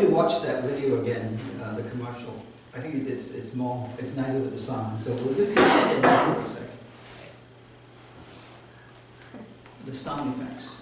you to watch that video again, the commercial. I think it's nicer with the sound. So we'll just get it back for a second. The sound effects.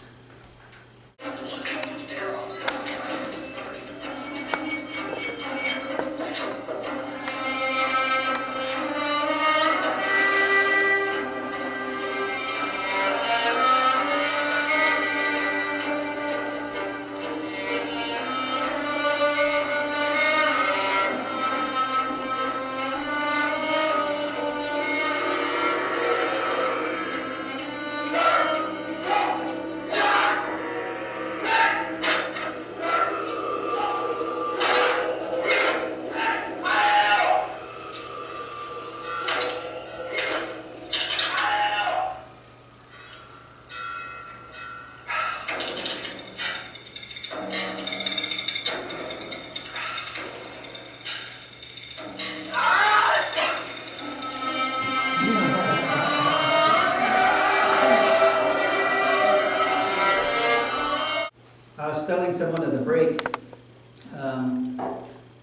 I was telling someone at the break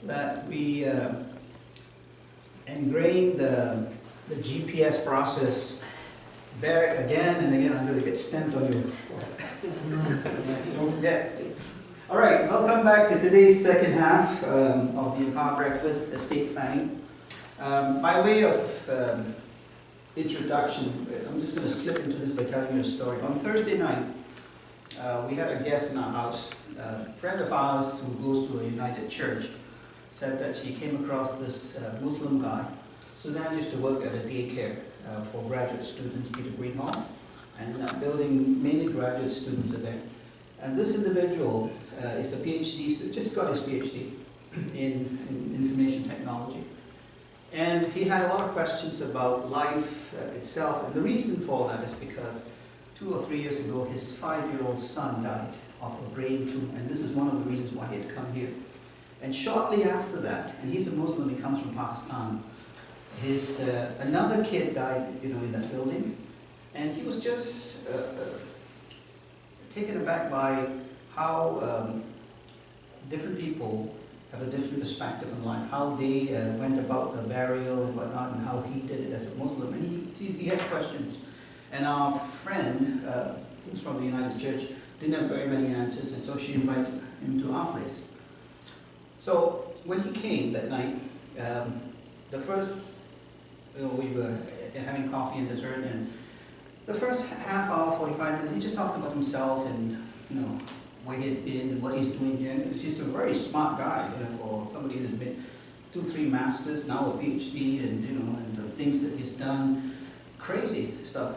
that we ingrained the GPS process back again and again until it gets stamped on your forehead. Don't forget. All right, welcome back to today's second half of the MPowerBreakfast estate planning. By way of introduction, I'm just going to slip into this by telling you a story. On Thursday night, we had a guest in our house. A friend of ours who goes to a United Church said that she came across this Muslim guy. Suzanne used to work at a daycare for graduate students, Peter Greenhall, and building mainly graduate students are there. And this individual is a PhD student, just got his PhD in information technology. And he had a lot of questions about life itself. And the reason for that is because 2 or 3 years ago, his 5-year-old son died of a brain tumor, and this is one of the reasons why he had come here. And shortly after that, and he's a Muslim, he comes from Pakistan, his another kid died, in that building, and he was just taken aback by how different people have a different perspective on life, how they went about the burial and whatnot, and how he did it as a Muslim, and he had questions. And our friend, who's from the United Church, didn't have very many answers, and so she invited him to our place. So when he came that night, the first, we were having coffee and dessert, and the first half hour, 45 minutes, he just talked about himself and, where he had been and what he's doing here. And he's a very smart guy, for somebody who's been 2, 3 masters, now a PhD, and, and the things that he's done, crazy stuff.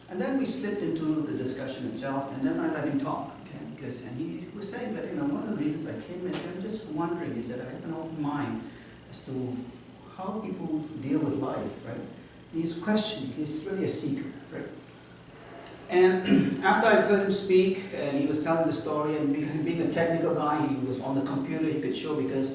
And then we slipped into the discussion itself, and then I let him talk, and he was saying that, one of the reasons I came in, I'm just wondering, is that I have an open mind as to how people deal with life, right? He's questioning, he's really a seeker, right? And after I've heard him speak, and he was telling the story, and being a technical guy, he was on the computer, he could show, because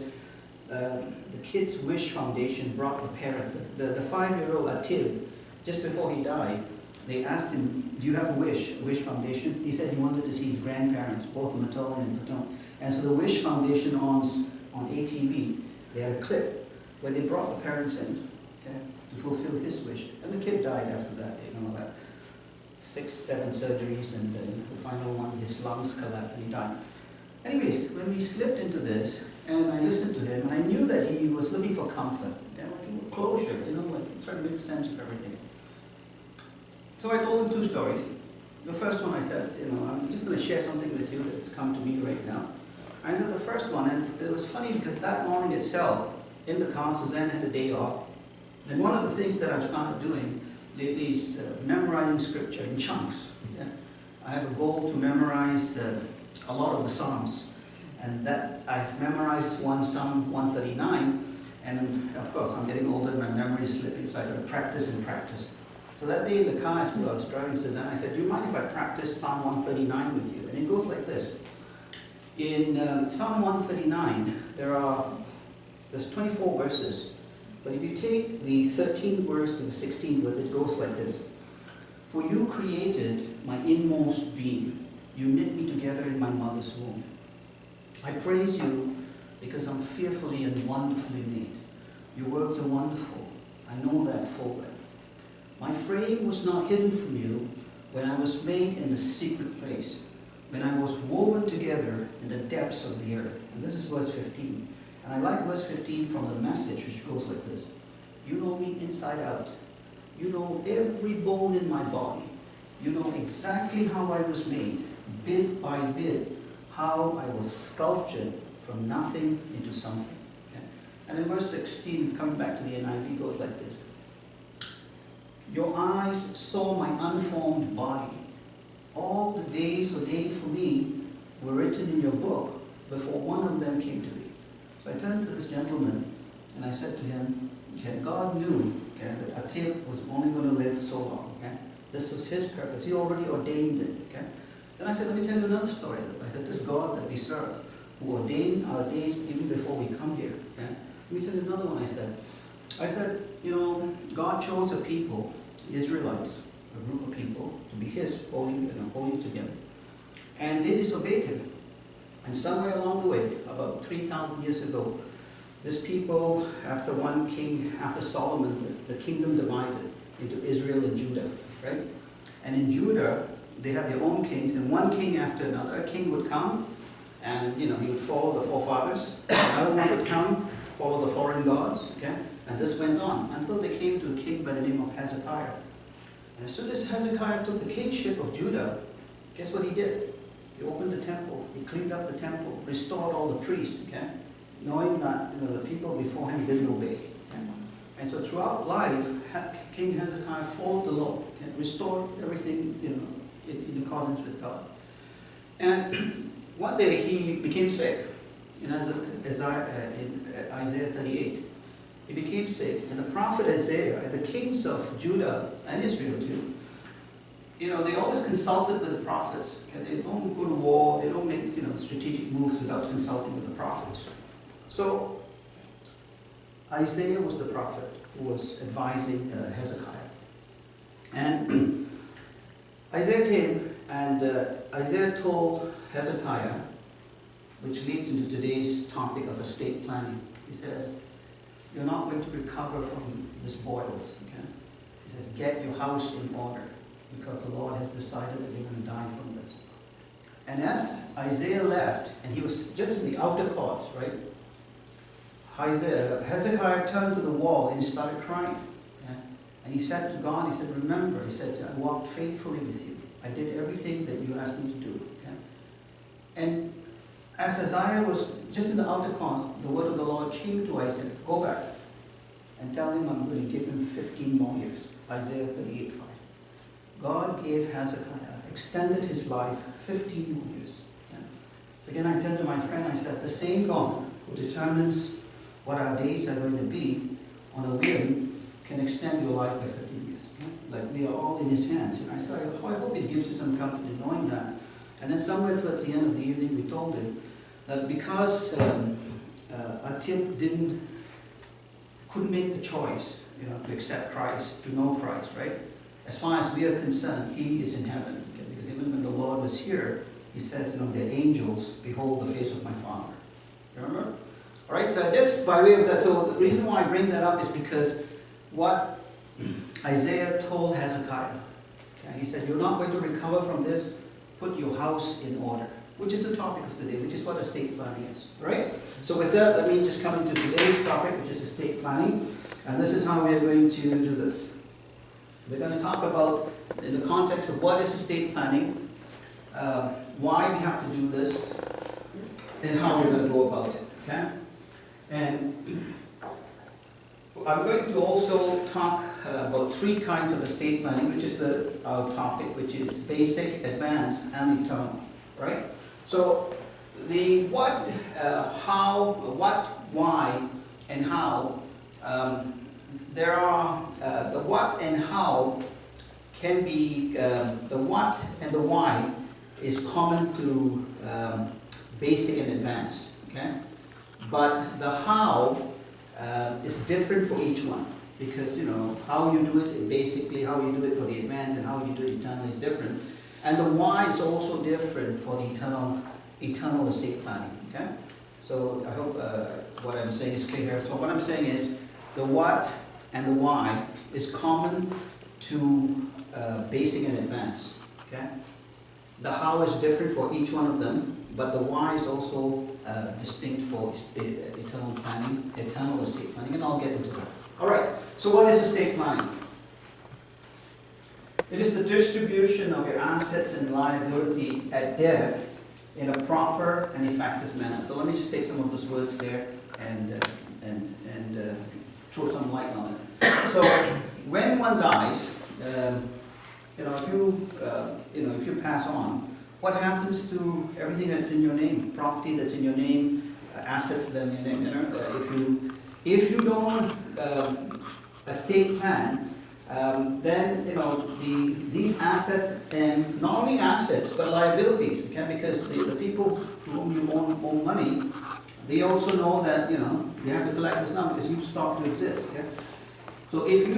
the Kids Wish Foundation brought the parent, the 5-year-old Atil, just before he died. They asked him, do you have a wish foundation? He said he wanted to see his grandparents, both maternal and paternal. And so the Wish Foundation on ATV, they had a clip where they brought the parents in, to fulfill his wish. And the kid died after that, about 6, 7 surgeries, and the final one, his lungs collapsed and he died. Anyways, when we slipped into this, and I listened to him, and I knew that he was looking for comfort, closure, trying to make sense of everything. So I told him 2 stories. The first one I said, I'm just going to share something with you that's come to me right now. I know the first one, and it was funny because that morning itself, in the car, Suzanne had a day off. And one of the things that I've started doing lately is memorizing scripture in chunks. Yeah? I have a goal to memorize a lot of the Psalms. And that I've memorized Psalm 139. And of course, I'm getting older and my memory is slipping, so I got to practice and practice. So that day in the car, as I was driving Suzanne, I said, do you mind if I practice Psalm 139 with you? And it goes like this. In Psalm 139, there's 24 verses. But if you take the 13th verse to the 16th verse, it goes like this. For you created my inmost being. You knit me together in my mother's womb. I praise you because I'm fearfully and wonderfully made. Your works are wonderful. I know that full well. My frame was not hidden from you when I was made in the secret place, when I was woven together in the depths of the earth. And this is verse 15. And I like verse 15 from the Message, which goes like this. You know me inside out. You know every bone in my body. You know exactly how I was made, bit by bit, how I was sculptured from nothing into something. Okay? And in verse 16, coming back to the NIV, goes like this. Your eyes saw my unformed body. All the days ordained for me were written in your book before one of them came to be. So I turned to this gentleman and I said to him, okay, God knew, okay, that Atib was only going to live so long. Okay? This was his purpose. He already ordained it. Okay? Then I said, let me tell you another story. I said, this God that we serve, who ordained our days even before we come here. Okay? Let me tell you another one. I said, you know, God chose a people, the Israelites, a group of people, to be his, holy to him. And they disobeyed him. And somewhere along the way, about 3,000 years ago, this people, after one king, after Solomon, the kingdom divided into Israel and Judah, right? And in Judah, they had their own kings, and one king after another, a king would come, and he would follow the forefathers. Another one would come, follow the foreign gods, okay? And this went on until they came to a king by the name of Hezekiah. And as soon as Hezekiah took the kingship of Judah, guess what he did? He opened the temple, he cleaned up the temple, restored all the priests, okay? Knowing that the people before him didn't obey. Okay? And so throughout life, King Hezekiah followed the law, okay? Restored everything in accordance with God. And one day he became sick. In Isaiah 38, he became sick. And the prophet Isaiah, the kings of Judah and Israel too, they always consulted with the prophets. Okay? They don't go to war, they don't make strategic moves without consulting with the prophets. So Isaiah was the prophet who was advising Hezekiah. And Isaiah came and Isaiah told Hezekiah, which leads into today's topic of estate planning. He says, you're not going to recover from this boils. Okay? He says, get your house in order, because the Lord has decided that you're going to die from this. And as Isaiah left, and he was just in the outer courts, right? Hezekiah turned to the wall and he started crying. Okay? And he said to God, he said, remember, he says, I walked faithfully with you. I did everything that you asked me to do. Okay? And as Isaiah was just in the outer courts, the word of the Lord came to Isaiah, go back and tell him I'm going to give him 15 more years. Isaiah 38:5. God gave Hezekiah, extended his life 15 more years. Okay? So again, I turned to my friend, I said, the same God who determines what our days are going to be on a whim can extend your life by 15 years. Okay? Like we are all in his hands. And I said, I hope it gives you some comfort in knowing that. And then somewhere towards the end of the evening, we told him that because Atib couldn't make the choice, to accept Christ, to know Christ, right? As far as we are concerned, he is in heaven. Okay? Because even when the Lord was here, he says, the angels behold the face of my Father. Remember? All right, so just by way of that, so the reason why I bring that up is because what Isaiah told Hezekiah, okay, he said, you're not going to recover from this, put your house in order, which is the topic of today, which is what estate planning is, all right? So with that, let me just come into today's topic, which is estate planning, and this is how we are going to do this. We're going to talk about, in the context of what is estate planning, why we have to do this, and how we're going to go about it, okay? And I'm going to also talk about three kinds of estate planning, which is our topic, which is basic, advanced, and eternal, right? So the what, how, what, why, and how, there are the what and how can be, the what and the why is common to basic and advanced, okay? But the how is different for each one, because how you do it, basically how you do it for the advanced and how you do it eternal is different, and the why is also different for the eternal estate planning. Okay, So I hope what I'm saying is clear here. So what I'm saying is the what and the why is common to basic and advanced. Okay? The how is different for each one of them, but the why is also distinct for eternal planning, eternal estate planning, and I'll get into that. All right, so what is estate planning? It is the distribution of your assets and liability at death in a proper and effective manner. So let me just take some of those words there and throw some light on it. So when one dies, if you pass on, what happens to everything that's in your name, property that's in your name, assets that are in your name? If you don't estate plan, then these assets, and not only assets but liabilities, okay? Because the people to whom you owe money, they also know that they have to collect this now because you stop to exist. Okay? So if we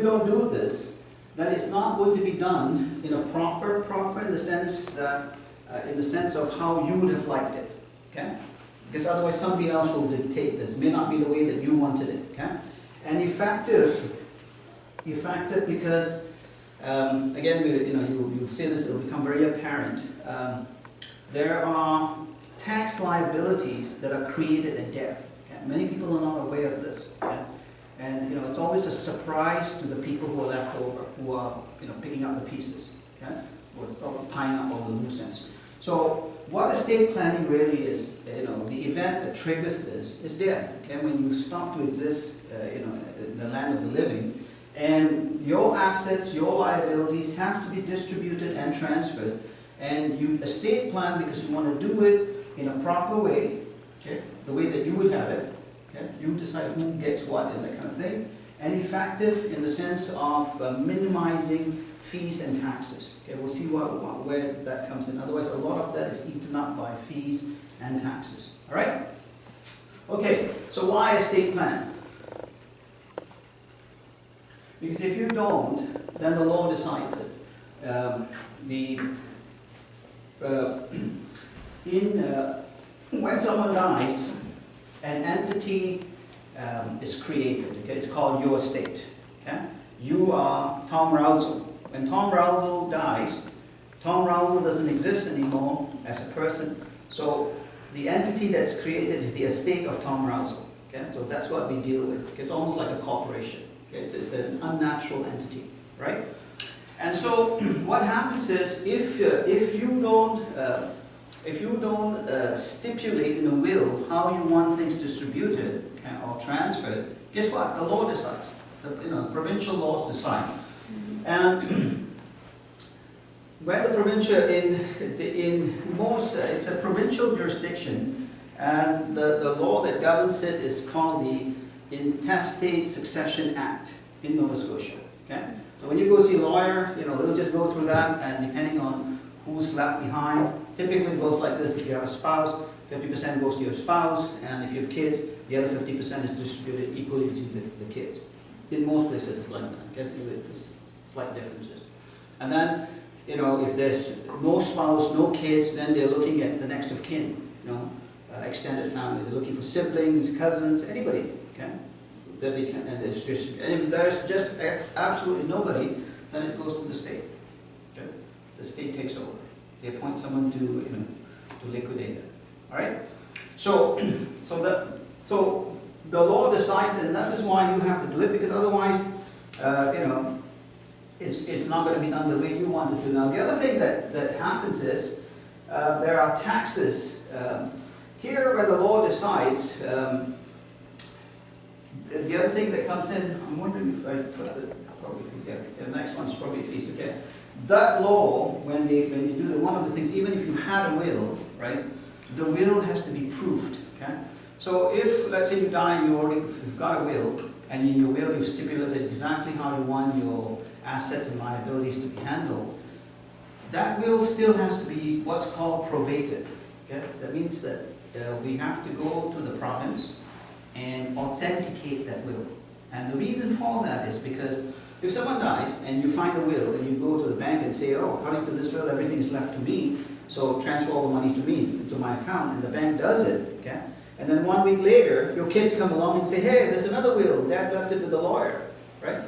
don't do this, then it's not going to be done in a proper in the sense that in the sense of how you would have liked it. Okay? Because otherwise somebody else will dictate this. It may not be the way that you wanted it. Okay? And effective because again, you'll see this, it'll become very apparent. There are tax liabilities that are created at death. Okay? Many people are not aware of this. Okay? And it's always a surprise to the people who are left over, who are picking up the pieces, okay? Or tying up all the loose ends. So what estate planning really is, the event that triggers this is death. Okay? When you stop to exist, in the land of the living, and your assets, your liabilities have to be distributed and transferred, and you estate plan because you want to do it in a proper way, okay? The way that you would have it. Okay? You decide who gets what and that kind of thing. And effective in the sense of minimizing fees and taxes. Okay? We'll see where that comes in. Otherwise, a lot of that is eaten up by fees and taxes. All right? Okay, so why estate plan? Because if you don't, then the law decides it. When someone dies, an entity is created. Okay? It's called your estate. Okay? You are Tom Rousel. When Tom Rousel dies, Tom Rousel doesn't exist anymore as a person. So the entity that's created is the estate of Tom Rousel. Okay? So that's what we deal with. It's almost like a corporation. Okay? It's an unnatural entity, right? And so what happens is if you don't stipulate in a will how you want things distributed, okay, or transferred, guess what? The law decides. Provincial laws decide. And where the provincial in most it's a provincial jurisdiction, and the law that governs it is called the Intestate Succession Act in Nova Scotia. Okay, so when you go see a lawyer, they'll just go through that, and depending on who's left behind, typically it goes like this: if you have a spouse, 50% goes to your spouse, and if you have kids, the other 50% is distributed equally to the kids. In most places it's like that. I guess there's slight differences. And then, if there's no spouse, no kids, then they're looking at the next of kin, extended family. They're looking for siblings, cousins, anybody, okay? That they can, and it's just, and if there's just absolutely nobody, then it goes to the state. Okay? The state takes over. They appoint someone to liquidate it. All right. So the law decides, and this is why you have to do it, because otherwise, it's not going to be done the way you want it to. Now, the other thing that happens is there are taxes. Here, where the law decides, the other thing that comes in, I'm wondering if I put it, probably, yeah, the next one is probably fees, okay. That law, when you do one of the things, even if you had a will, right, the will has to be proved, okay. So if, let's say you die and you've got a will, and in your will you've stipulated exactly how you want your assets and liabilities to be handled, that will still has to be what's called probated. Okay? That means that we have to go to the province and authenticate that will. And the reason for that is because if someone dies and you find a will and you go to the bank and say, oh, according to this will, everything is left to me, So transfer all the money to me, to my account, and the bank does it, okay? And then 1 week later, your kids come along and say, hey, there's another will, Dad left it with the lawyer, right?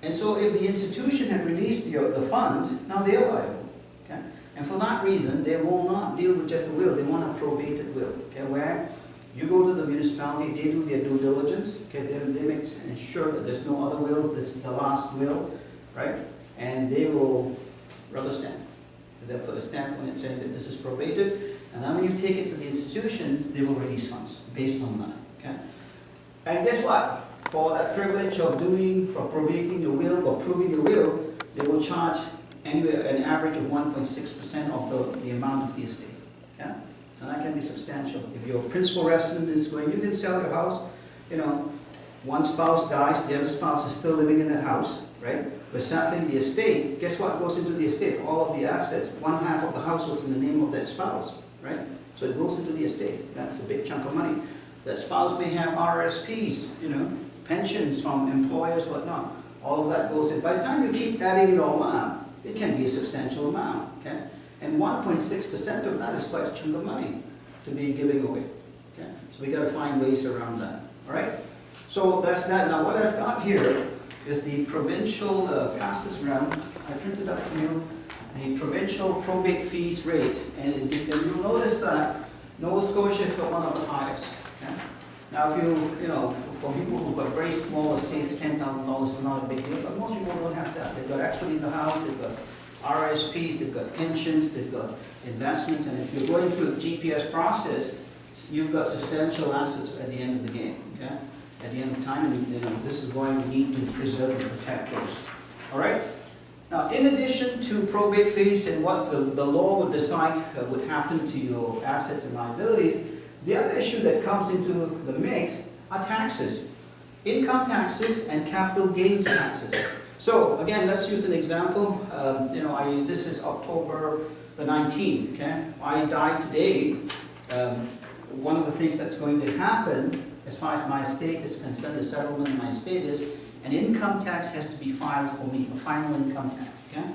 And so if the institution had released the funds, now they're liable, okay? And for that reason, they will not deal with just a will, they want a probated will, okay? Where you go to the municipality, they do their due diligence, okay? They make sure that there's no other wills, this is the last will, right? And they will rubber stamp. They'll put a stamp on it saying that this is probated, and then when you take it to the institutions, they will release funds based on that, okay? And guess what? For that privilege of for probating your will or proving your will, they will charge anywhere an average of 1.6% of the amount of the estate, okay? And that can be substantial. If your principal resident is going, you can sell your house, you know, one spouse dies, the other spouse is still living in that house, right? We're settling the estate. Guess what goes into the estate? All of the assets. 1/2 of the house was in the name of that spouse, right? So it goes into the estate. That's a big chunk of money. That spouse may have RSPs, you know, pensions from employers, whatnot. All of that goes in. By the time you keep adding it all up, it can be a substantial amount, okay? And 1.6% of that is quite a chunk of money to be giving away, okay? So we got to find ways around that, all right? So that's that. Now what I've got here is the provincial, pass this around, I printed up for you, the provincial probate fees rate. And you'll notice that Nova Scotia has got one of the highest, okay? Now if you know, for people who've got very small estates, $10,000 is not a big deal, but most people don't have that. They've got equity in the house, they've got RSPs, they've got pensions, they've got investments, and if you're going through a GPS process, you've got substantial assets at the end of the game, okay? At the end of time, and you know, this is why we need to preserve and protect those. All right? Now, in addition to probate fees and what the law would decide would happen to your assets and liabilities, the other issue that comes into the mix are taxes. Income taxes and capital gains taxes. So, again, let's use an example. You know, this is October the 19th, okay? I died today. One of the things that's going to happen as far as my estate is concerned, the settlement of my estate is, an income tax has to be filed for me, a final income tax, okay?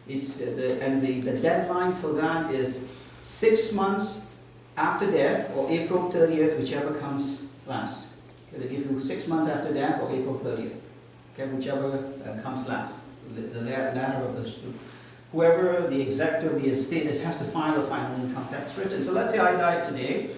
It's, the deadline for that is 6 months after death, or April 30th, whichever comes last. Okay, they give you 6 months after death, or April 30th, okay, whichever comes last, the latter of those two. Whoever the executor of the estate is has to file a final income tax return. So let's say I died today.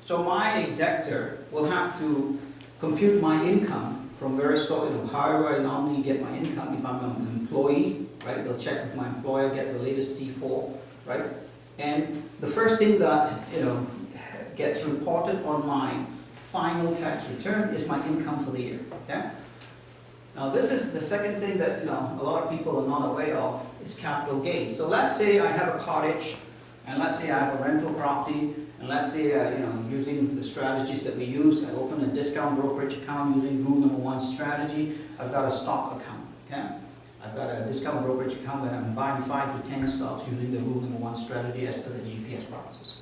So my executor will have to compute my income from various sources, you know, however I normally get my income. If I'm an employee, right, they'll check with my employer, get the latest T4, right? And the first thing that, you know, gets reported on my final tax return is my income for the year, okay? Now this is the second thing that, you know, a lot of people are not aware of, is capital gains. So let's say I have a cottage, and let's say I have a rental property, and let's say, you know, using the strategies that we use, I open a discount brokerage account using Rule1 strategy. I've got a stock account, okay? I've got a discount brokerage account that I'm buying 5 to 10 stocks using the Rule1 strategy as per the GPS process.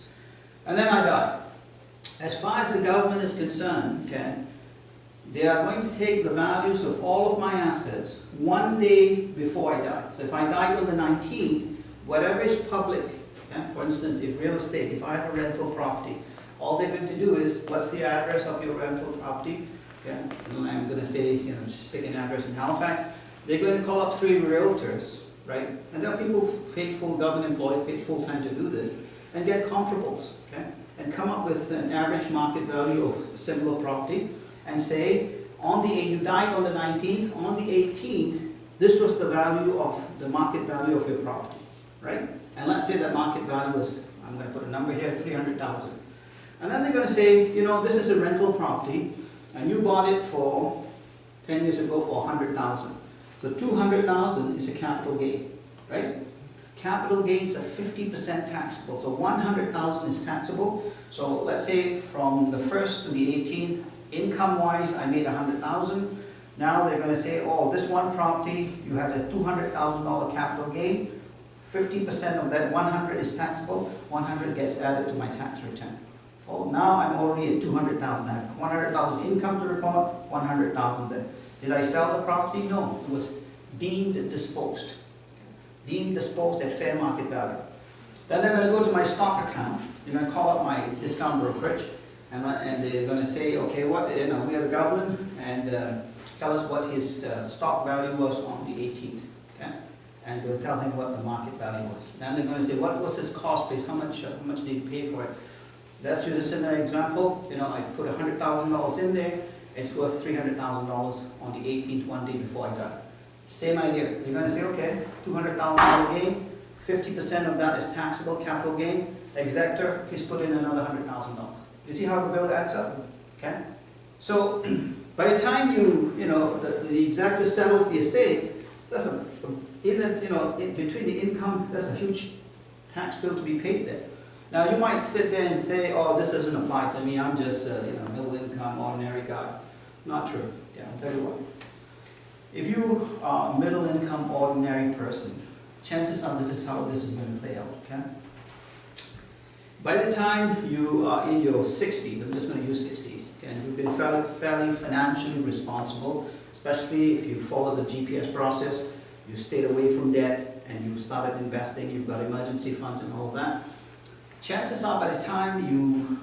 And then I die. As far as the government is concerned, okay, they are going to take the values of all of my assets 1 day before I die. So if I die on the 19th, whatever is public, okay, for instance, if real estate, if I have a rental property, all they're going to do is, what's the address of your rental property? Okay, and I'm going to say, you know, just pick an address in Halifax. They're going to call up 3 realtors, right? And there are people, faithful government employees, paid full time to do this, and get comparables, okay? And come up with an average market value of a similar property, and say, you died on the 19th, on the 18th, this was the value of the market value of your property, right? And let's say that market value was, I'm going to put a number here, 300,000. And then they're going to say, you know, this is a rental property, and you bought it for 10 years ago for 100,000. So 200,000 is a capital gain, right? Capital gains are 50% taxable. So 100,000 is taxable. So let's say from the 1st to the 18th, income-wise, I made 100,000. Now they're going to say, oh, this one property, you had a $200,000 capital gain. 50% of that 100 is taxable. 100 gets added to my tax return. So now I'm already at 200,000. I have 100,000 income to report, 100,000 there. Did I sell the property? No, it was deemed disposed. Deemed disposed at fair market value. Then they're going to go to my stock account. You're going to call up my discount brokerage, and they're going to say, okay, we are the government, and tell us what his stock value was on the 18th. Okay? And they'll tell him what the market value was. Then they're going to say, what was his cost base? How much did he pay for it? Let's use this in an example. I put $100,000 in there. It's worth $300,000 on the 18th, one day before I die. Same idea. You're going to say, okay, $200,000 gain. 50% of that is taxable capital gain. Executor, he's put in another $100,000. You see how the bill adds up? Okay. So by the time the executor settles the estate, that's in between the income, that's a huge tax bill to be paid there. Now you might sit there and say, oh, this doesn't apply to me, I'm just middle income, ordinary guy. Not true. Yeah, I'll tell you what. If you are a middle income, ordinary person, chances are this is how this is going to play out, okay? By the time you are in your 60s, I'm just going to use 60s, okay, and you've been fairly financially responsible, especially if you follow the GPS process, you stayed away from debt, and you started investing, you've got emergency funds and all of that. Chances are by the time you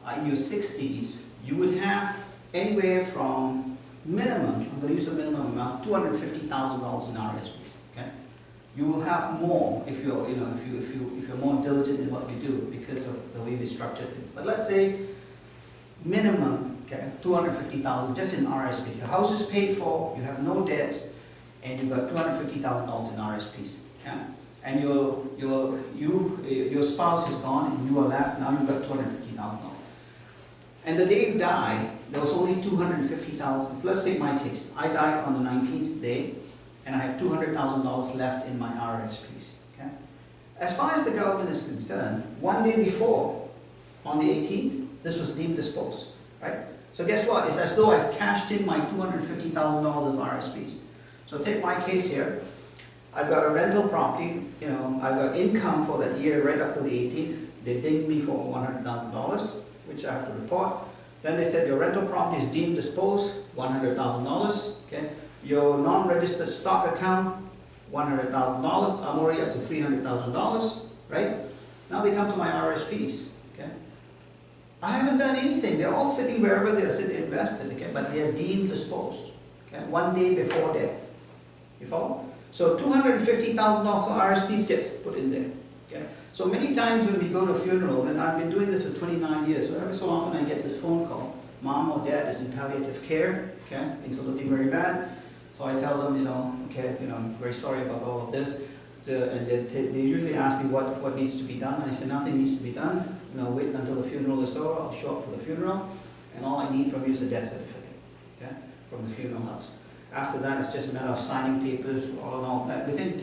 are in your 60s, you would have anywhere from minimum, I'm going to use a minimum amount, $250,000 in RSPs. Okay, you will have more if you're if you're more diligent in what you do because of the way we structured it. But let's say minimum, okay, $250,000 just in RSP. Your house is paid for, you have no debts, and you've got $250,000 in RSPs. Okay? And your spouse is gone and you are left, now you've got $250,000. And the day you die, there was only $250,000. Let's take my case. I died on the 19th day, and I have $200,000 left in my RSPs. Okay? As far as the government is concerned, one day before, on the 18th, this was deemed disposed. Right? So guess what? It's as though I've cashed in my $250,000 of RSPs. So take my case here. I've got a rental property, I've got income for that year right up to the 18th. They dinged me for $100,000, which I have to report. Then they said your rental property is deemed disposed, $100,000. Okay, your non-registered stock account, $100,000. I'm already up to $300,000. Right? Now they come to my RSPs. Okay, I haven't done anything. They're all sitting wherever they're sitting invested. Okay, but they are deemed disposed. Okay, one day before death. You follow? So $250,000 of RSPs gets put in there. Okay? So many times when we go to funerals, and I've been doing this for 29 years, so every so often I get this phone call. Mom or dad is in palliative care, okay? Things are looking very bad. So I tell them, I'm very sorry about all of this. So, and they usually ask me what needs to be done. And I say, nothing needs to be done. Wait until the funeral is over. I'll show up for the funeral, and all I need from you is a death certificate, okay? From the funeral house. After that, it's just a matter of signing papers, all and all that. Within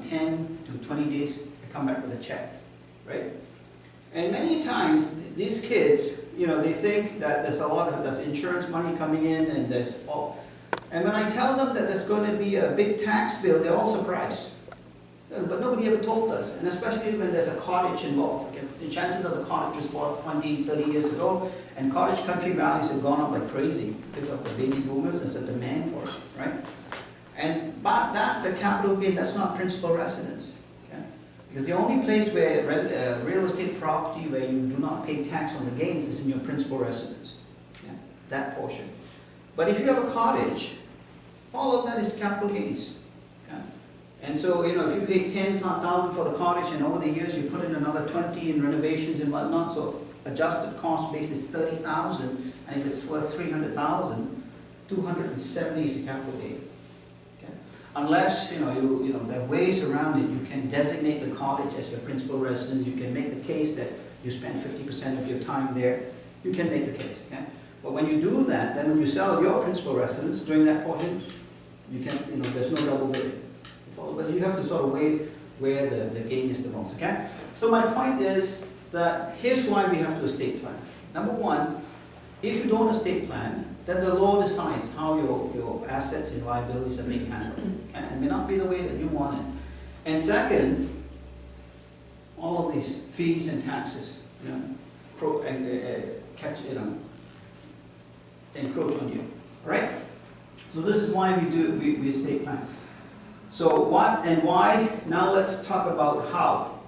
10 to 20 days, I come back with a check, right? And many times, these kids, they think that there's insurance money coming in, and there's all. And when I tell them that there's going to be a big tax bill, they're all surprised. But nobody ever told us, and especially when there's a cottage involved. Okay? The chances of the cottage was bought 20, 30 years ago, and cottage country values have gone up like crazy because of the baby boomers. There's a demand for it, right? But that's a capital gain. That's not principal residence, okay? Because the only place where real estate property where you do not pay tax on the gains is in your principal residence, okay? That portion. But if you have a cottage, all of that is capital gains. Okay? And so, if you pay $10,000 for the cottage and over the years you put in another 20 in renovations and whatnot, so adjusted cost base is $30,000, and if it's worth $300,000, $270 is a capital gain. Okay? Unless, there are ways around it. You can designate the cottage as your principal residence. You can make the case that you spend 50% of your time there. You can make the case. Okay? But when you do that, then when you sell your principal residence during that portion, you can, there's no double bidding. But you have to sort of weigh where the gain is the most, okay? So my point is that here's why we have to estate plan. Number one, if you don't estate plan, then the law decides how your assets and liabilities are being handled. Okay? It may not be the way that you want it. And second, all of these fees and taxes, encroach on you, all right? So this is why we estate plan. So what and why? Now let's talk about how.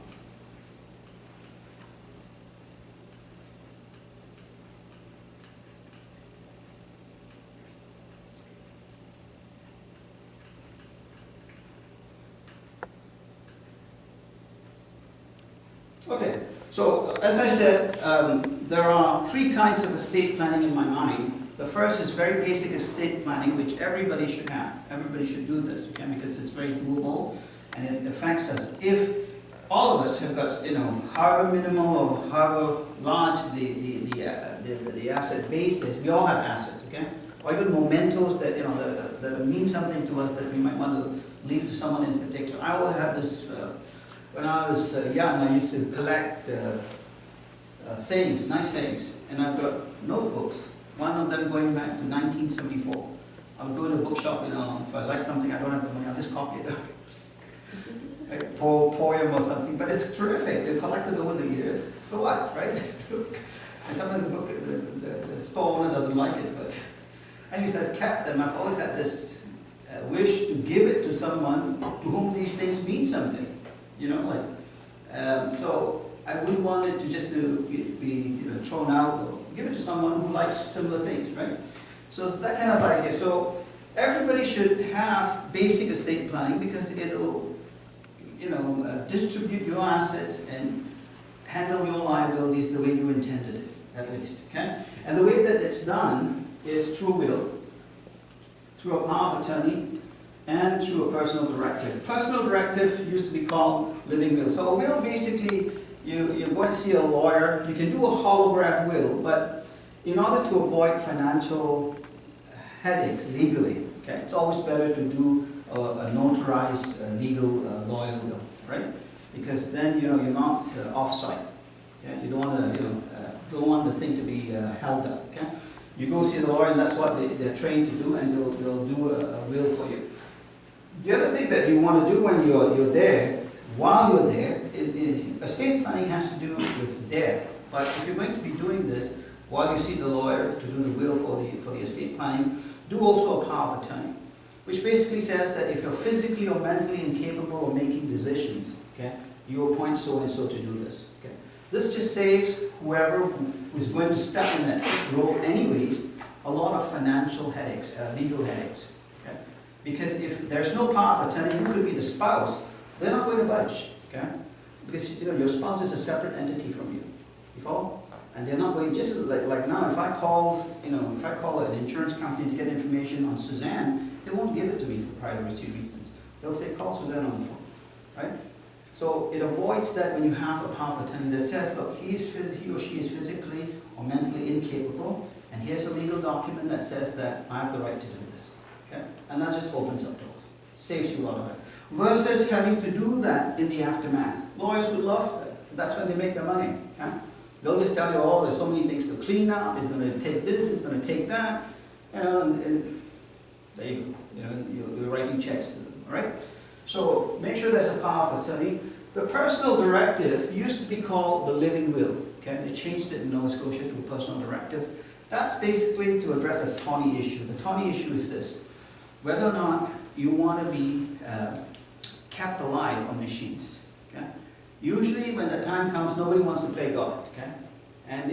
Okay, so as I said, there are three kinds of estate planning in my mind. The first is very basic estate planning, which everybody should have. Everybody should do this, okay, because it's very doable and it affects us. If all of us have got, however minimal or however large the asset base is, we all have assets, okay? Or even mementos that, that mean something to us that we might want to leave to someone in particular. I always had this, when I was young, I used to collect sayings, nice sayings, and I've got notebooks. One of them going back to 1974. I would go to a bookshop, if I like something, I don't have the money, I'll just copy it. Like a poem or something, but it's terrific. They're collected over the years. So what, right? And sometimes the store owner doesn't like it, but anyways, I've kept them. I've always had this wish to give it to someone to whom these things mean something. So I wouldn't want it to just be thrown out or give it to someone who likes similar things, right? So it's that kind of idea. So everybody should have basic estate planning because it'll, distribute your assets and handle your liabilities the way you intended it, at least, okay? And the way that it's done is through will, through a power of attorney, and through a personal directive. Personal directive used to be called living will. So a will, basically, you go and see a lawyer. You can do a holograph will, but in order to avoid financial headaches legally, okay, it's always better to do a notarized legal lawyer will, right? Because then you're not off-site. Okay? You don't want the thing to be held up. Okay? You go see the lawyer, and that's what they're trained to do, and they'll do a will for you. The other thing that you want to do when you're there, while you're there, estate planning has to do with death. But if you're going to be doing this while you see the lawyer to do the will for the estate planning, do also a power of attorney, which basically says that if you're physically or mentally incapable of making decisions, okay, you appoint so-and-so to do this. Okay? This just saves whoever who's going to step in that role anyways a lot of financial headaches, legal headaches. Okay? Because if there's no power of attorney, you could be the spouse, they're not going to budge. Okay? Because your spouse is a separate entity from you. You follow? And they're not going, just like now, if I call an insurance company to get information on Suzanne, they won't give it to me for privacy reasons. They'll say, call Suzanne on the phone, right? So it avoids that when you have a power of attorney that says, look, he or she is physically or mentally incapable, and here's a legal document that says that I have the right to do this, okay? And that just opens up doors. Saves you a lot of it. Versus having to do that in the aftermath. Lawyers would love that. That's when they make their money, okay? They'll just tell you, oh, there's so many things to clean up, it's going to take this, it's going to take that, and there you go. You're writing checks to them, all right? So make sure there's a power of attorney. The personal directive used to be called the living will, okay? They changed it in Nova Scotia to a personal directive. That's basically to address a tawny issue. The tawny issue is this: whether or not you want to be kept alive on machines, okay? Usually when the time comes, nobody wants to play God, okay? And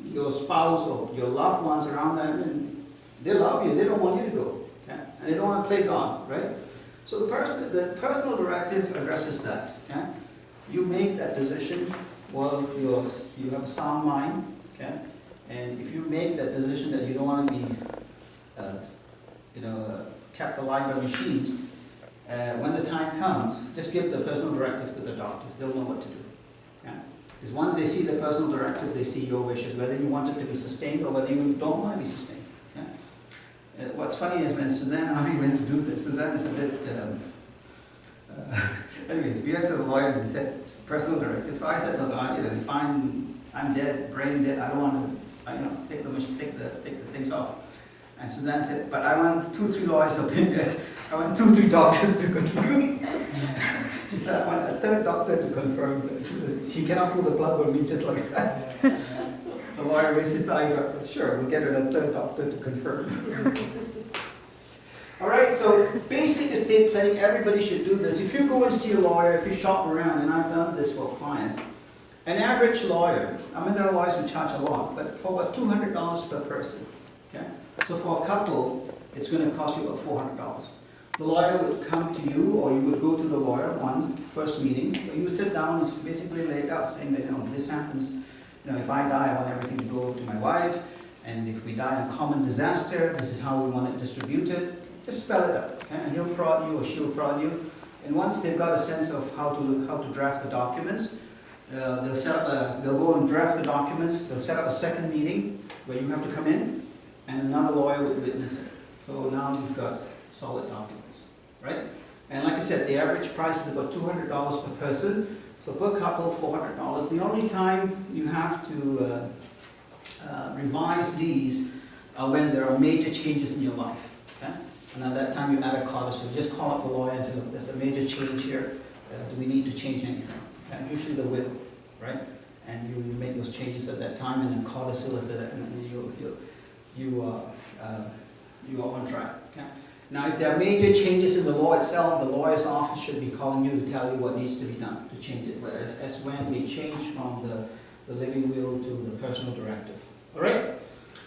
your spouse or your loved ones around them, and they love you, they don't want you to go, okay? And they don't want to play God, right? So the personal directive addresses that, okay? You make that decision while you have a sound mind, okay? And if you make that decision that you don't want to be, kept alive by machines, when the time comes, just give the personal directive to the doctors. They'll know what to do. Okay? Because once they see the personal directive, they see your wishes, whether you want it to be sustained or whether you don't want to be sustained. Okay? What's funny is when Suzanne and I went to do this, Suzanne is a bit... anyways, we went to the lawyer and we said, personal directive. So I said, look, if I'm dead, brain dead, I don't want to take the things off. And Suzanne said, but I want 2-3 lawyers opinion. I want 2-3 doctors to confirm. She said, I want a third doctor to confirm. She cannot pull the plug on me just like that. The lawyer raised his eyebrow. Sure, we'll get her a third doctor to confirm. All right, so basic estate planning, everybody should do this. If you go and see a lawyer, if you shop around, and I've done this for a client, an average lawyer, there are lawyers who charge a lot, but for about $200 per person. Okay? So for a couple, it's going to cost you about $400. the lawyer would come to you, or you would go to the lawyer first meeting. You would sit down and basically lay it out, saying that, this happens, if I die, I want everything to go to my wife, and if we die in a common disaster, this is how we want it distributed. Just spell it out, okay? And he'll prod you, or she'll prod you. And once they've got a sense of how to draft the documents, they'll go and draft the documents. They'll set up a second meeting where you have to come in, and another lawyer would witness it. So now you've got solid documents, right? And like I said, the average price is about $200 per person. So per couple, $400. The only time you have to revise these are when there are major changes in your life. Okay? And at that time you add a codicil. Just call up the lawyer and say, look, there's a major change here. Do we need to change anything? Okay? Usually the will, right? And you make those changes at that time, and then codicil is it, and then you are on track. Okay? Now, if there are major changes in the law itself, the lawyer's office should be calling you to tell you what needs to be done to change it, as when we change from the living will to the personal directive. All right?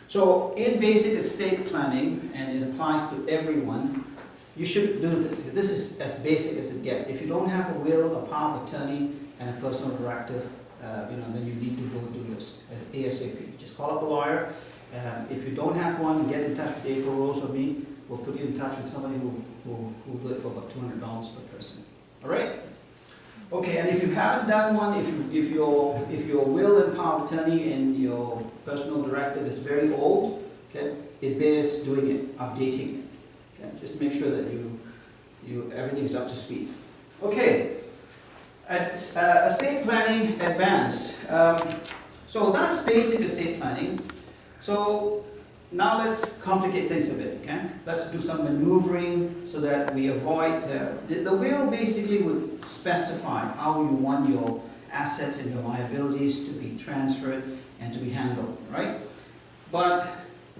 So, in basic estate planning, and it applies to everyone, you should do this. This is as basic as it gets. If you don't have a will, a power of attorney, and a personal directive, then you need to go do this ASAP. Just call up a lawyer. If you don't have one, get in touch with April, Rose, or me. We'll put you in touch with somebody who will do it for about $200 per person. All right? Okay, and if you haven't done one, if your will and power of attorney and your personal directive is very old, okay, it bears doing it, updating it. Okay? Just make sure that everything is up to speed. Okay, at estate planning advance. So that's basic estate planning. So now let's complicate things a bit, okay? Let's do some maneuvering so that we avoid, the will basically would specify how you want your assets and your liabilities to be transferred and to be handled, right? But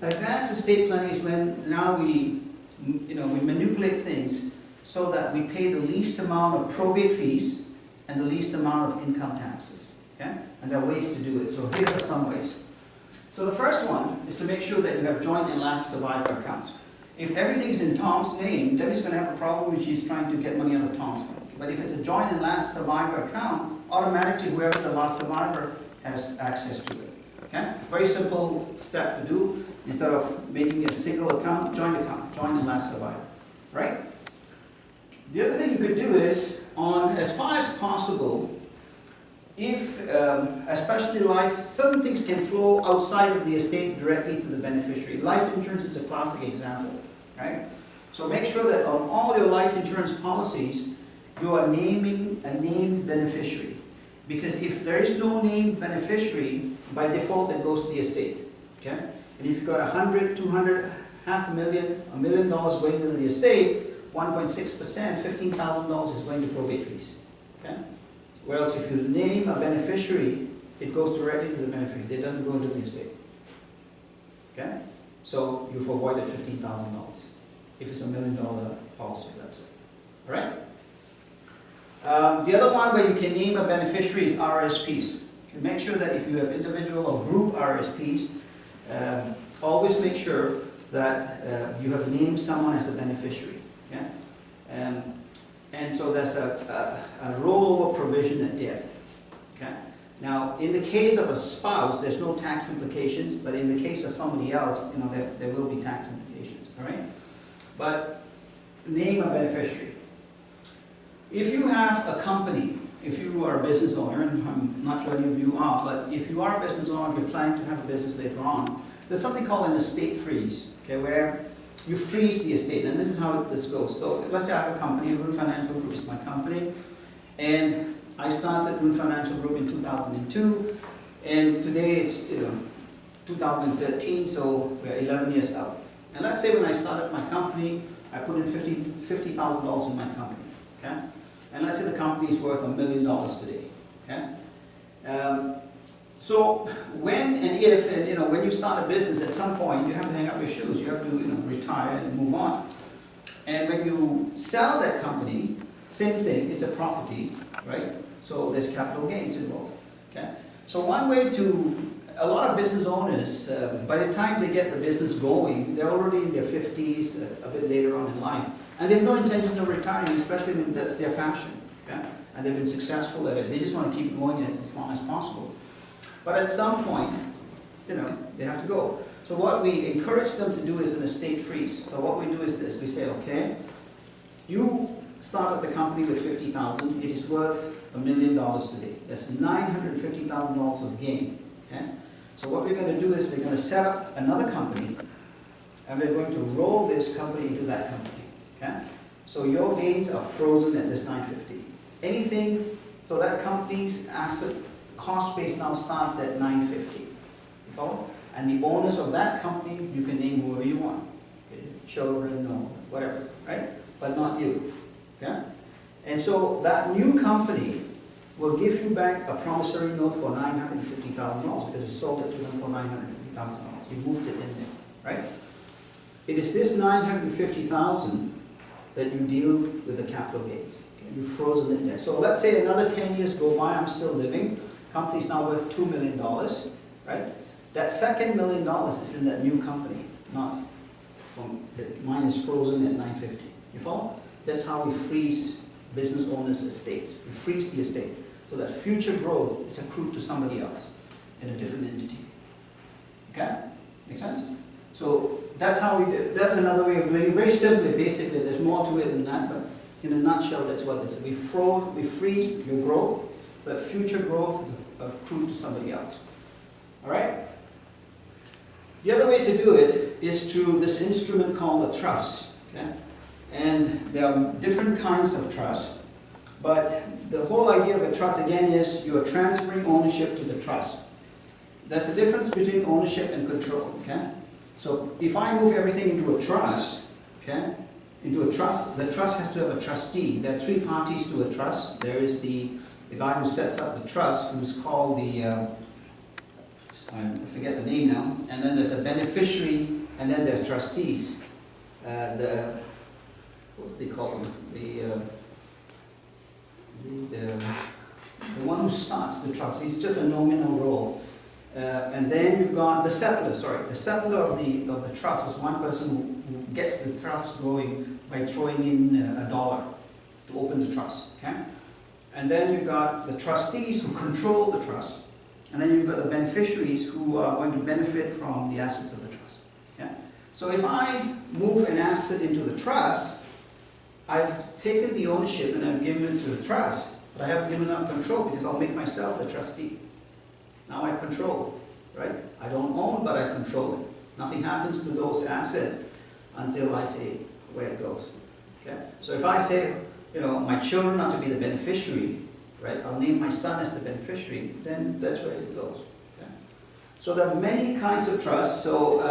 advanced estate planning is when now we manipulate things so that we pay the least amount of probate fees and the least amount of income taxes, okay? And there are ways to do it. So here are some ways. So the first one is to make sure that you have joint and last survivor accounts. If everything is in Tom's name, Debbie's going to have a problem when she's trying to get money out of Tom's name. But if it's a joint and last survivor account, automatically whoever the last survivor has access to it. Okay? Very simple step to do. Instead of making a single account, joint and last survivor. Right? The other thing you could do is, as far as possible, if, especially life, certain things can flow outside of the estate directly to the beneficiary. Life insurance is a classic example, right? So make sure that on all your life insurance policies, you are naming a named beneficiary. Because if there is no named beneficiary, by default it goes to the estate, okay? And if you've got 100, 200, $500,000, $1 million going to the estate, 1.6%, $15,000 is going to probate fees, okay? Whereas if you name a beneficiary, it goes directly to the beneficiary. It doesn't go into the estate. Okay? So you've avoided $15,000. If it's $1 million policy, that's it. All right? The other one where you can name a beneficiary is RSPs. You make sure that if you have individual or group RSPs, always make sure that you have named someone as a beneficiary. Okay? And so there's a rollover provision at death. Okay? Now, in the case of a spouse, there's no tax implications, but in the case of somebody else, there will be tax implications. All right? But name a beneficiary. If you have a company, if you are a business owner, and I'm not sure any of you are, but if you are a business owner, if you're planning to have a business later on, there's something called an estate freeze, okay, where you freeze the estate, and this is how this goes. So let's say I have a company, Roone Financial Group is my company, and I started Roone Financial Group in 2002, and today it's 2013, so we're 11 years out. And let's say when I started my company, I put in $50,000 in my company, okay? And let's say the company is worth $1 million today, okay? So when and if, and when you start a business, at some point you have to hang up your shoes. You have to retire and move on. And when you sell that company, same thing. It's a property, right? So there's capital gains involved. Okay. So one way to a lot of business owners, by the time they get the business going, they're already in their 50s, a bit later on in life, and they have no intention of retiring, especially when that's their passion, yeah? And they've been successful at it. They just want to keep going it as long as possible. But at some point, you know, they have to go. So what we encourage them to do is an estate freeze. So what we do is this, we say, okay, you started the company with $50,000, it is worth $1 million today. That's $950,000 of gain, okay? So what we're going to do is we're going to set up another company, and we're going to roll this company into that company, okay? So your gains are frozen at this 950. Anything, so that company's asset cost base now starts at 950. You follow? And the owners of that company, you can name whoever you want. Okay? Children or whatever, right? But not you. Okay? And so that new company will give you back a promissory note for $950,000 because you sold it to them for $950,000. You moved it in there, right? It is this $950,000 that you deal with the capital gains. Okay? You've frozen it there. So let's say another 10 years go by, I'm still living. Company's now worth $2 million, right? That second $1 million is in that new company, not from, mine is frozen at 950. You follow? That's how we freeze business owners' estates. We freeze the estate so that future growth is accrued to somebody else in a different entity. Okay? Make sense? So that's how we do it. That's another way of doing it. Very simply, basically, there's more to it than that, but in a nutshell, that's what it is. We freeze your growth so that future growth is accrued to somebody else. All right? The other way to do it is through this instrument called a trust. Okay? And there are different kinds of trust, but the whole idea of a trust again is you are transferring ownership to the trust. There's a difference between ownership and control. Okay? So if I move everything into a trust, okay, into a trust, the trust has to have a trustee. There are three parties to a trust. There is the guy who sets up the trust, who's called the I forget the name now, and then there's a beneficiary, and then there's trustees. What do they call them? The one who starts the trust. He's just a nominal role. And then you've got the settler. Sorry, the settler of the trust is one person who gets the trust going by throwing in $1 to open the trust. Okay, and then you've got the trustees who control the trust. And then you've got the beneficiaries who are going to benefit from the assets of the trust. Yeah? So if I move an asset into the trust, I've taken the ownership and I've given it to the trust, but I haven't given up control because I'll make myself the trustee. Now I control, right? I don't own, but I control it. Nothing happens to those assets until I say where it goes. Okay? So if I say, you know, my children are to be the beneficiary, right? I'll name my son as the beneficiary, then that's where it goes. Okay? So there are many kinds of trusts. So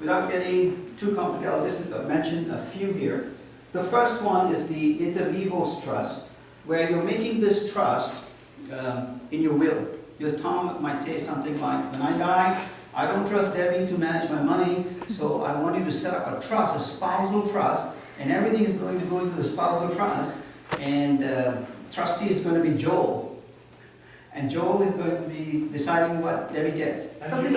without getting too complicated, I'll just mention a few here. The first one is the inter vivos trust, where you're making this trust in your will. Your Tom might say something like, when I die, I don't trust Debbie to manage my money, so I want you to set up a trust, a spousal trust, and everything is going to go into the spousal trust, and trustee is going to be Joel. And Joel is going to be deciding what Debbie gets. Something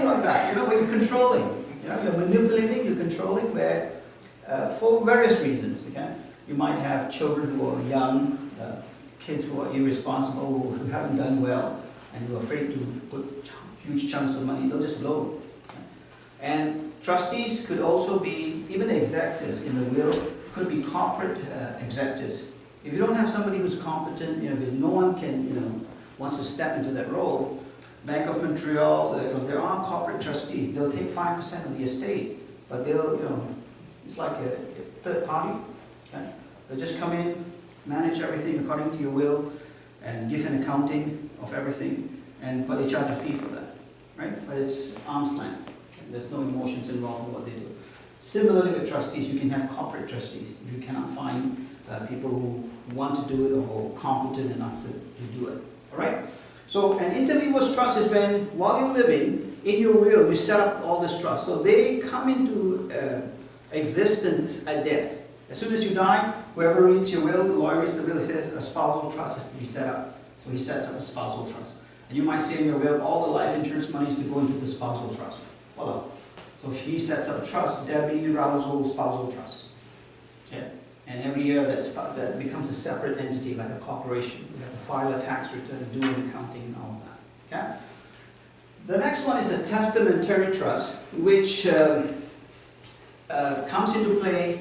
like that. You know, where you're controlling. You know, you're manipulating, you're controlling, where for various reasons. Okay? You might have children who are young, kids who are irresponsible, who haven't done well, and who are afraid to put huge chunks of money. They'll just blow it. Okay? And trustees could also be, even executors in the will, could be corporate executors. If you don't have somebody who's competent, you know, if no one can, you know, wants to step into that role, Bank of Montreal, there are corporate trustees. They'll take 5% of the estate, but they'll, you know, it's like a third party. Okay? They'll just come in, manage everything according to your will, and give an accounting of everything, but they charge a fee for that, right? But it's arm's length. Okay? There's no emotions involved in what they do. Similarly with trustees, you can have corporate trustees if you cannot find people who want to do it or competent enough to do it. All right? So an inter vivos trust is when, while you're living, in your will, you set up all this trust. So they come into existence at death. As soon as you die, whoever reads your will, the lawyer reads the will, says a spousal trust is to be set up. So he sets up a spousal trust. And you might say, we have all the life insurance monies to go into the spousal trust. Voila. So she sets up a trust, Debbie Rousel Spousal Trust. Okay? And every year that becomes a separate entity, like a corporation. You have to file a tax return, do an accounting and all that. Okay? The next one is a testamentary trust, which comes into play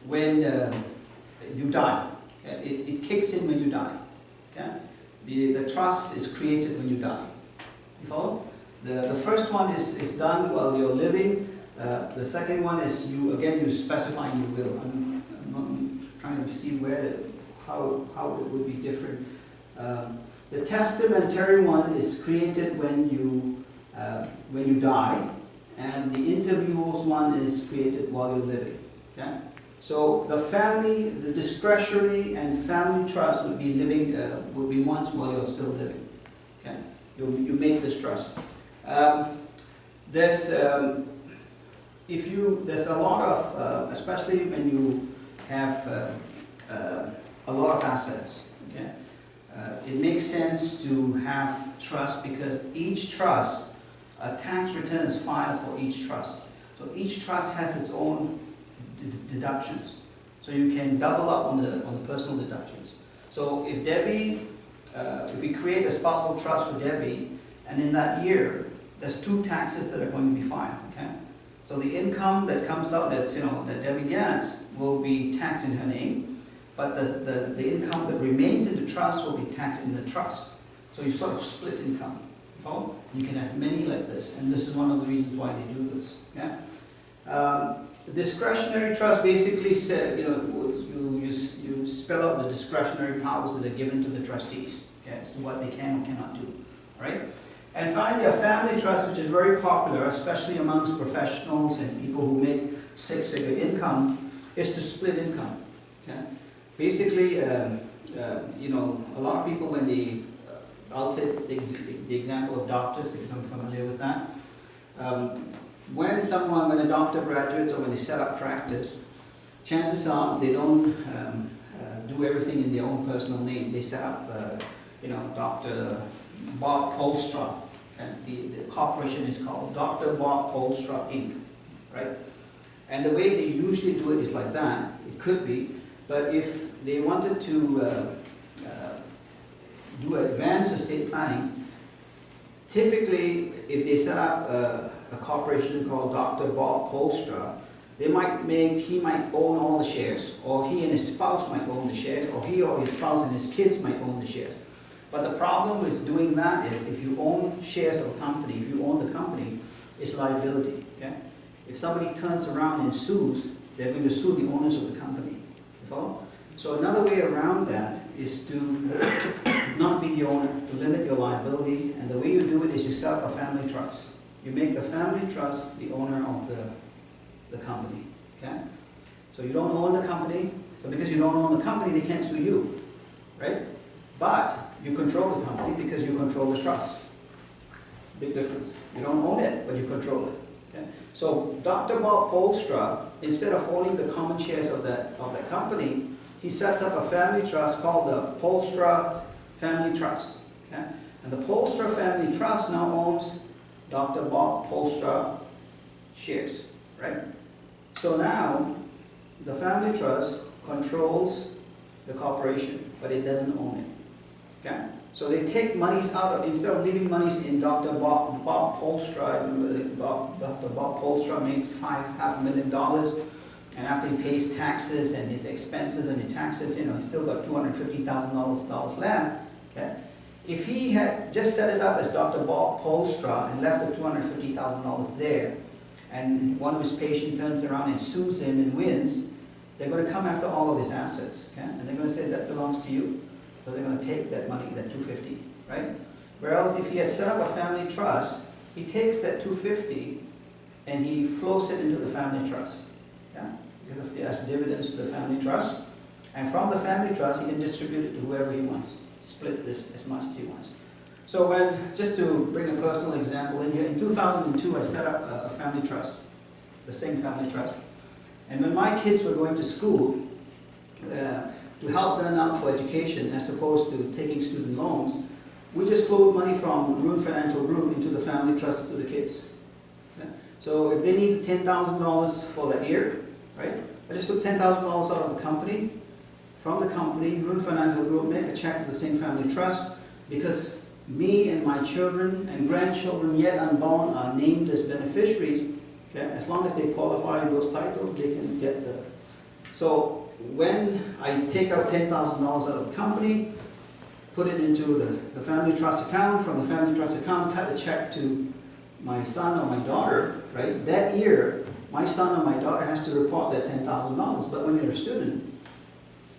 when you die. Okay? It kicks in when you die. Okay? The trust is created when you die. You follow? The first one is done while you're living. The second one is you specify in your will. I'm trying to see how it would be different. The testamentary one is created when you die, and the interviews one is created while you're living. Okay? So the discretionary and family trust would be ones while you're still living. Okay? You make this trust. There's a lot of, especially when you have a lot of assets. Okay? It makes sense to have trust because each trust, a tax return is filed for each trust. So each trust has its own deductions. So you can double up on the personal deductions. So if we create a spousal trust for Debbie, and in that year, there's 2 taxes that are going to be filed. Okay? So the income that comes out that Debbie gets will be taxed in her name, but the income that remains in the trust will be taxed in the trust. So you sort of split income. Follow? You can have many like this, and this is one of the reasons why they do this. Yeah? The discretionary trust basically said, you spell out the discretionary powers that are given to the trustees, okay, as to what they can or cannot do. All right? And finally, a family trust, which is very popular, especially amongst professionals and people who make 6-figure income, is to split income. Okay? Basically, a lot of people when I'll take the example of doctors because I'm familiar with that. When a doctor graduates or when they set up practice, chances are they don't do everything in their own personal name. They set up, Dr. Bob Polstra. Okay? The corporation is called Dr. Bob Polstra Inc. Right? And the way they usually do it is like that. It could be, but if they wanted to do advanced estate planning, typically if they set up a corporation called Dr. Bob Polstra, he might own all the shares, or he and his spouse might own the shares, or he or his spouse and his kids might own the shares. But the problem with doing that is if you own shares of a company, if you own the company, it's liability. Okay? If somebody turns around and sues, they're going to sue the owners of the company. You follow? So another way around that is to not be the owner, to limit your liability, and the way you do it is you set up a family trust. You make the family trust the owner of the company. Okay? So you don't own the company, so because you don't own the company, they can't sue you. Right? But you control the company because you control the trust. Big difference. You don't own it, but you control it. Okay? So Dr. Bob Polstra, instead of owning the common shares of that company, he sets up a family trust called the Polstra Family Trust. Okay? And the Polstra Family Trust now owns Dr. Bob Polstra shares. Right? So now the family trust controls the corporation, but it doesn't own it. Okay? So they take monies out of, instead of leaving monies in Dr. Bob Polstra, Dr. Bob Polstra makes $500,000, and after he pays taxes and his expenses and his taxes, he's still got $250,000 left. Okay? If he had just set it up as Dr. Bob Polstra and left the $250,000 there, and one of his patients turns around and sues him and wins, they're going to come after all of his assets, okay? And they're going to say that belongs to you. So they're going to take that money, that $250,000, right? Whereas if he had set up a family trust, he takes that $250,000 and he flows it into the family trust, yeah? Because he has dividends to the family trust, and from the family trust he can distribute it to whoever he wants, split this as much as he wants. So just to bring a personal example in here, in 2002 I set up a family trust, the same family trust. And when my kids were going to school, to help them out for education as opposed to taking student loans, we just flowed money from Roone Financial Group into the family trust to the kids. Okay? So if they need $10,000 for that year, right? I just took $10,000 out of the company, from the company, Roone Financial Group, make a check to the same family trust, because me and my children and grandchildren yet unborn are named as beneficiaries. Okay? As long as they qualify those titles, they can get the... So when I take out $10,000 out of the company, put it into the family trust account, from the family trust account, cut a check to my son or my daughter, right? That year, my son or my daughter has to report that $10,000. But when you're a student,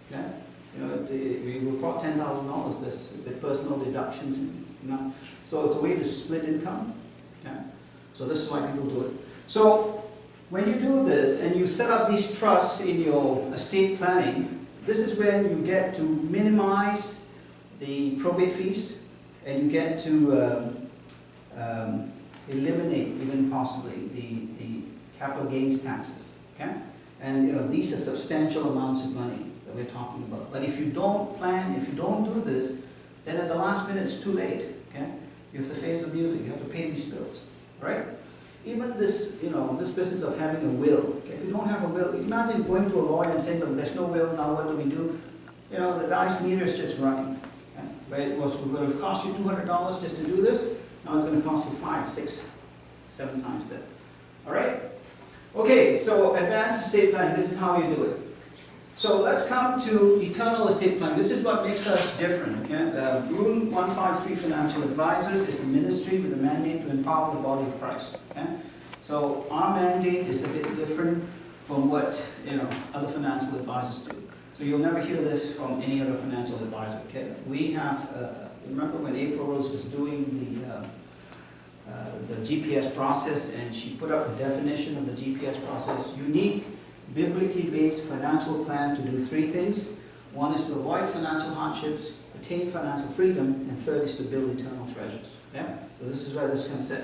okay, you know, we report $10,000, this the personal deductions, you know. So it's a way to split income. Okay? So this is why people do it. So when you do this and you set up these trusts in your estate planning, this is when you get to minimize the probate fees, and you get to eliminate, even possibly, the capital gains taxes. Okay? And you know, these are substantial amounts of money that we're talking about. But if you don't plan, if you don't do this, then at the last minute it's too late. Okay? You have to face the music. You have to pay these bills, right? Even this, you know, this business of having a will. Okay? If you don't have a will, imagine going to a lawyer and saying, "Look, there's no will. Now what do we do?" You know, the guy's meter is just running. Okay? Where it would have cost you $200 just to do this, now it's going to cost you 5, 6, 7 times that. All right? Okay, so advanced estate planning, this is how you do it. So let's come to eternal estate planning. This is what makes us different. Okay? Roone153 Financial Advisors is a ministry with a mandate to empower the body of Christ. Okay? So our mandate is a bit different from what, you know, other financial advisors do. So you'll never hear this from any other financial advisor. Okay? We have, remember when April Rose was doing the GPS process, and she put up the definition of the GPS process: unique, biblically based financial plan to do 3 things. 1 is to avoid financial hardships, attain financial freedom, and 3rd is to build eternal treasures. Yeah? So this is where this comes in.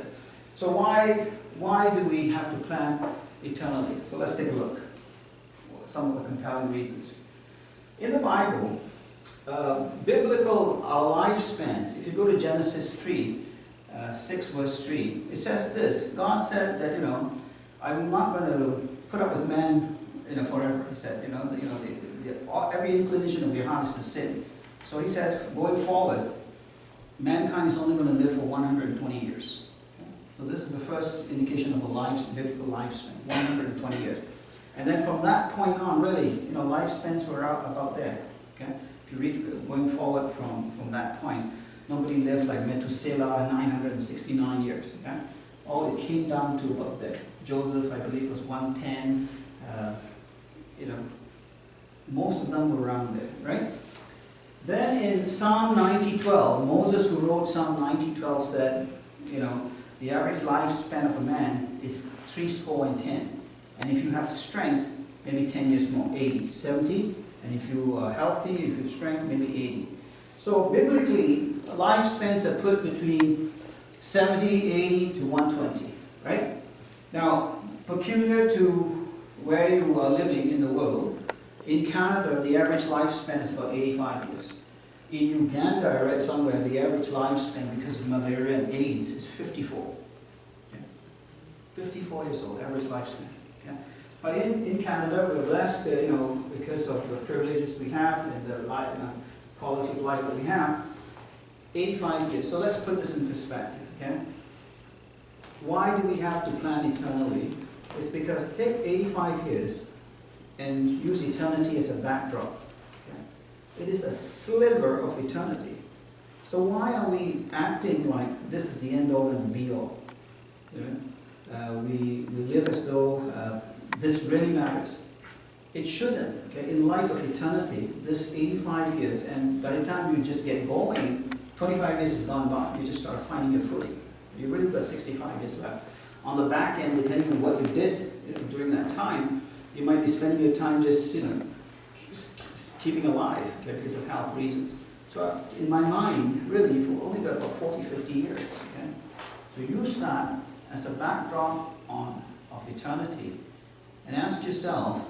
So why do we have to plan eternally? So let's take a look. Some of the compelling reasons. In the Bible, biblical lifespans, if you go to Genesis 3, 6 verse 3, it says this: God said that, you know, I'm not going to put up with man, you know, forever. He said, every inclination of your heart is to sin. So he said, going forward, mankind is only going to live for 120 years. Okay? So this is the first indication of a biblical lifespan, 120 years. And then from that point on, really, you know, lifespans were out about there. Okay? If you read going forward from that point, nobody lived like Methuselah, 969 years. Okay? All it came down to about there. Joseph, I believe, was 110. You know, most of them were around there, right? Then in Psalm 90:12, Moses, who wrote Psalm 90:12, said, you know, the average lifespan of a man is 70. And if you have strength, maybe 10 years more, 80, 70. And if you are healthy, if you have strength, maybe 80. So biblically, lifespans are put between 70, 80 to 120, right? Now, peculiar to where you are living in the world, in Canada, the average lifespan is about 85 years. In Uganda, I read somewhere, the average lifespan because of malaria and AIDS is 54. Okay? 54 years old, average lifespan. Okay? But in Canada, we're blessed, you know, because of the privileges we have and the quality of life that we have, 85 years. So let's put this in perspective. Okay? Why do we have to plan eternally? It's because take 85 years and use eternity as a backdrop. Okay? It is a sliver of eternity. So why are we acting like this is the end all and the be all? You know? We live as though this really matters. It shouldn't. Okay? In light of eternity, this 85 years, and by the time you just get going, 25 years has gone by. You just start finding your footing. You've really got 65 years left. On the back end, depending on what you did, you know, during that time, you might be spending your time just, you know, just keeping alive, okay, because of health reasons. So in my mind, really, you've only got about 40, 50 years. Okay? So use that as a backdrop of eternity and ask yourself,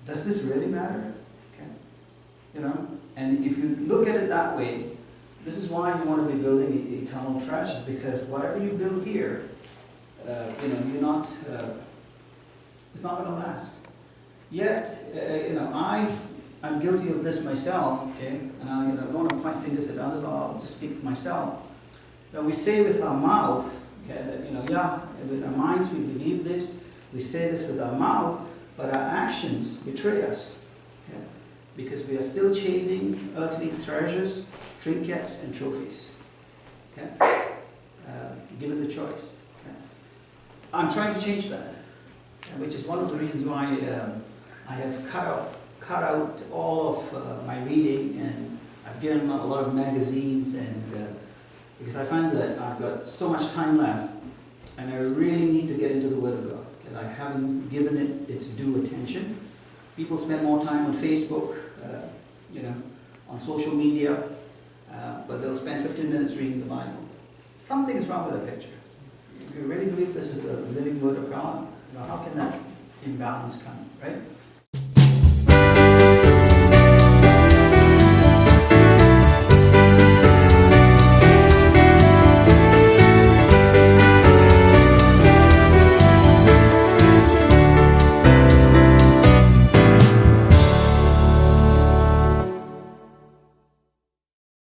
does this really matter? Okay? you know. And if you look at it that way, this is why you want to be building eternal treasures, because whatever you build here, you know, you're not, it's not going to last. Yet, you know, I'm guilty of this myself, okay? And I, you know, don't want to point fingers at others, I'll just speak for myself. Now, we say with our mouth, okay, that, you know, yeah, with our minds we believe this, we say this with our mouth, but our actions betray us, okay? Because we are still chasing earthly treasures, trinkets, and trophies, okay? Given the choice. Okay? I'm trying to change that, which is one of the reasons why I have cut out all of my reading, and I've given up a lot of magazines, and because I find that I've got so much time left, and I really need to get into the Word of God, because I haven't given it its due attention. People spend more time on Facebook, you know, on social media, but they'll spend 15 minutes reading the Bible. Something is wrong with that picture. If you really believe this is the living Word of God, you know, how can that imbalance come, right?